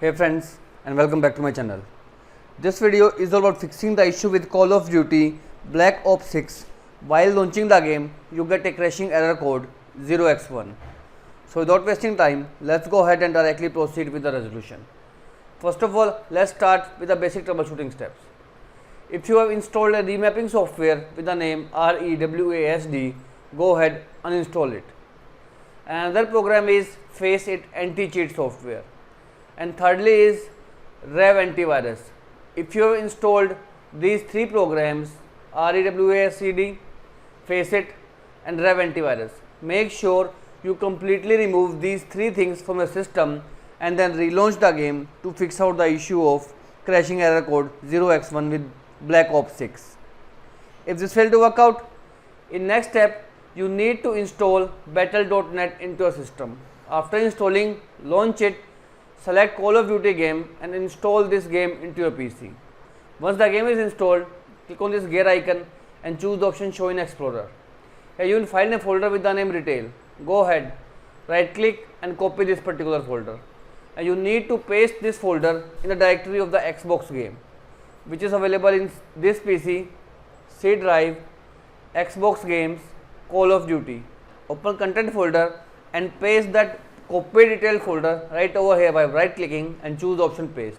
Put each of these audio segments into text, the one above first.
Hey friends, and welcome back to my channel. This video is all about fixing the issue with Call of Duty Black Ops 6. While launching the game, you get a crashing error code 0x1. So without wasting time, let's go ahead and directly proceed with the resolution. First of all, let's start with the basic troubleshooting steps. If you have installed a remapping software with the name REWASD, go ahead uninstall it. Another program is Faceit anti-cheat software. And thirdly is Rev antivirus. If you have installed these three programs, REWASD, Faceit and Rev antivirus, make sure you completely remove these three things from your system and then relaunch the game to fix out the issue of crashing error code 0x1 with Black Ops 6. If this failed to work out, in next step you need to install Battle.net into your system. After installing, launch it. Select Call of Duty game and install this game into your PC. Once the game is installed, click on this gear icon and choose the option Show in Explorer. Here you will find a folder with the name Retail. Go ahead, right click and copy this particular folder. And you need to paste this folder in the directory of the Xbox game, which is available in this PC, C drive, Xbox games, Call of Duty. Open content folder and paste that copy detail folder right over here by right clicking and choose the option paste.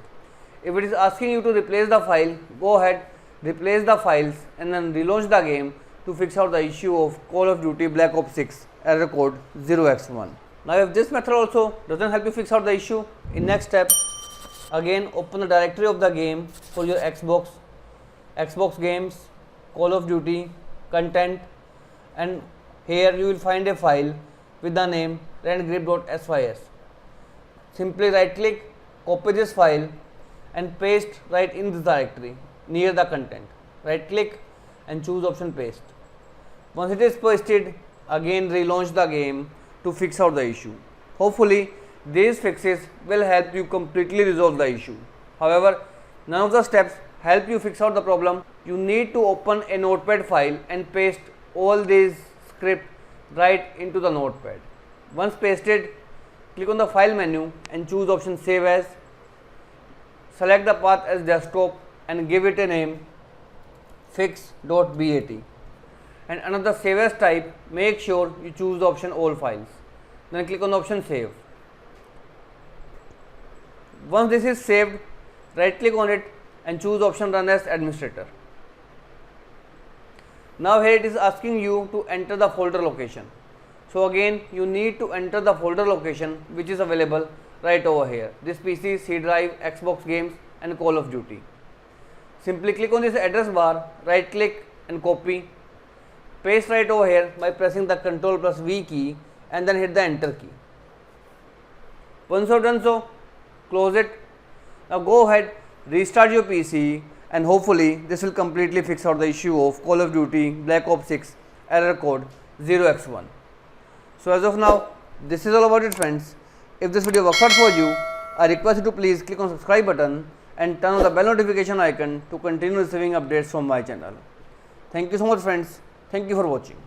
If it is asking you to replace the file, go ahead, replace the files and then relaunch the game to fix out the issue of Call of Duty Black Ops 6 error code 0x1. Now if this method also doesn't help you fix out the issue, in next step again open the directory of the game for your Xbox games, Call of Duty, content, and here you will find a file with the name rentgrip.sys. Simply right click, copy this file and paste right in this directory near the content. Right click and choose option paste. Once it is pasted, again relaunch the game to fix out the issue. Hopefully these fixes will help you completely resolve the issue. However, none of the steps help you fix out the problem. You need to open a notepad file and paste all these scripts right into the notepad. Once pasted, click on the file menu and choose option Save As. Select the path as desktop and give it a name fix.bat. And another Save As type, make sure you choose the option All Files. Then click on the option Save. Once this is saved, right click on it and choose the option Run as Administrator. Now here it is asking you to enter the folder location. So again you need to enter the folder location which is available right over here. This PC, C drive, Xbox games and Call of Duty. Simply click on this address bar, right click and copy. Paste right over here by pressing the Ctrl+V key and then hit the enter key. Once you have done so, close it. Now go ahead, restart your PC and hopefully this will completely fix out the issue of Call of Duty Black Ops 6 error code 0x1. So as of now, this is all about it friends. If this video works out for you, I request you to please click on subscribe button and turn on the bell notification icon to continue receiving updates from my channel. Thank you so much friends. Thank you for watching.